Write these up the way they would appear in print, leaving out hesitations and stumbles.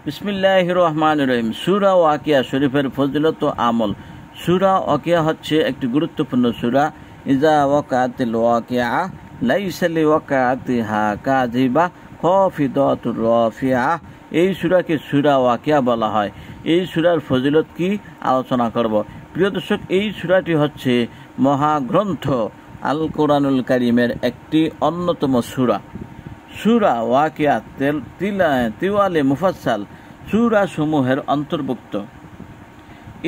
বিসমিল্লাহির রহমানির রহিম। সূরা ওয়াকিয়া শরীফের ফজিলত ও আমল। সূরা ওয়াকিয়া হচ্ছে একটি গুরুত্বপূর্ণ সূরা। ইজা ওয়াকাতিল ওয়াকিয়া লাইসা লিওয়াকাতিহা কাযিবা খাফিদাতুর রাফিয়া। এই সূরাকে সূরা ওয়াকিয়া বলা হয়। এই সূরার ফজিলত কি আলোচনা করব। প্রিয় দর্শক, এই সূরাটি হচ্ছে মহাগ্রন্থ আল কোরআনুল কারীমের একটি অন্যতম সূরা। সূরা ওয়াকিয়া তিওয়ালে মুফাসসাল সূরা সমূহের অন্তর্ভুক্ত।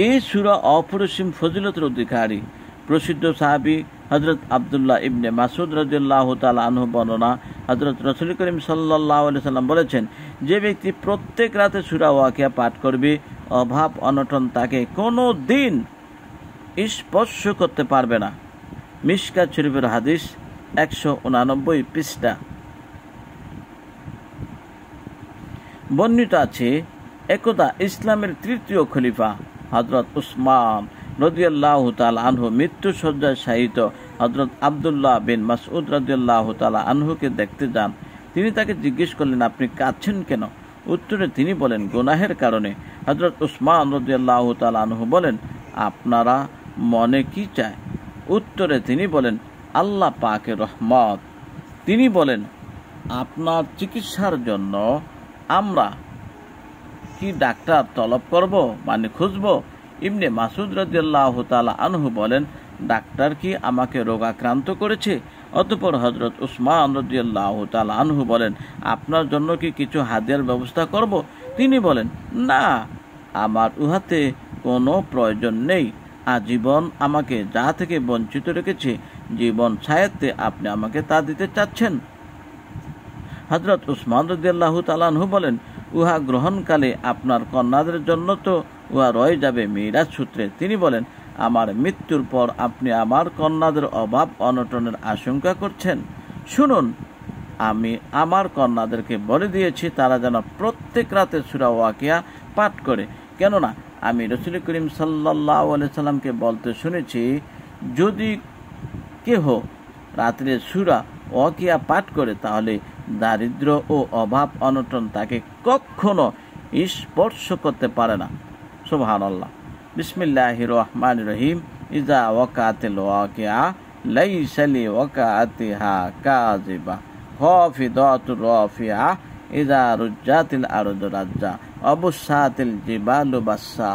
এই সূরা অপরিসীম ফজিলতের অধিকারী। প্রসিদ্ধ সাহাবী হযরত আব্দুল্লাহ ইবনে মাসউদ রাদিয়াল্লাহু তাআলা আনহু বর্ণনা, হযরত রাসূল করিম সাল্লাল্লাহু আলাইহি সাল্লাম বলেছেন, যে ব্যক্তি প্রত্যেক রাতে সূরা ওয়াকিয়া পাঠ করবে, অভাব অনটন তাকে কোনো দিন স্পর্শ করতে পারবে না। মিশকাত শরীফের হাদিস 189 পৃষ্ঠা। বর্ণিত আছে, একদা ইসলামের তৃতীয় খলিফা হযরত উসমান রাদিয়াল্লাহু তাআলা আনহু মৃত্যু শয্যায় শায়িত হযরত আব্দুল্লাহ বিন মাসউদ রাদিয়াল্লাহু তাআলা আনহুকে দেখতে যান। তিনি তাকে জিজ্ঞেস করলেন, আপনি কাঁদছেন কেন? উত্তরে তিনি বলেন, গুনাহের কারণে। হযরত উসমান রাদিয়াল্লাহু তাআলা আনহু বলেন, আপনারা মনে কি চায়? উত্তরে তিনি বলেন, আল্লাহ পাকের রহমত। তিনি বলেন, আপনার চিকিৎসার জন্য আমরা কি ডাক্তার তলব করব, মানে খুঁজব? ইবনে মাসউদ রাদিয়াল্লাহু তাআলা আনহু বলেন, ডাক্তার কি আমাকে রোগাক্রান্ত করেছে? অতঃপর হযরত উসমান রাদিয়াল্লাহু তাআলা আনহু বলেন, আপনার জন্য কি কিছু হাদিয়ার ব্যবস্থা করব? তিনি বলেন, না, আমার উহাতে কোনো প্রয়োজন নেই। আজীবন আমাকে যা থেকে বঞ্চিত রেখেছে, জীবন ছায়াতে আপনি আমাকে তা দিতে চাচ্ছেন? হযরত উসমান রাদিয়াল্লাহু তাআলা আনহু বলেন, উহা গ্রহণকালে আপনার কন্যাদের জন্য তো উহা রয়ে যাবে মিরাজ সূত্রে। তিনি বলেন, আমার মৃত্যুর পর আপনি আমার কন্যাদের অভাব অনটনের আশঙ্কা করছেন? শুনুন, আমি আমার কন্যাদেরকে বলে দিয়েছি তারা যেন প্রত্যেক রাতে সূরা ওয়াকিয়া পাঠ করে। কেননা আমি রাসূল করিম সাল্লাল্লাহু আলাইহি সাল্লামকে বলতে শুনেছি, যদি কেহ রাত্রে সূরা ওয়াকিয়া পাঠ করে তাহলে দারিদ্র ও অভাব অনটন তাকে কখনো স্পর্শ করতে পারে না। সুবহানাল্লাহ। বিসমিল্লাহির রহমানির রহিম। ইজা ওয়াকাতিল ওয়াকিয়া লাইসা লিওয়াকাতিহা কাযিবা খাফিদাতুর রাফিয়া ইজা রুজ্জাতিল আরদু রাজ্জা ওয়াবুসাতিল জিবালু বাসসা।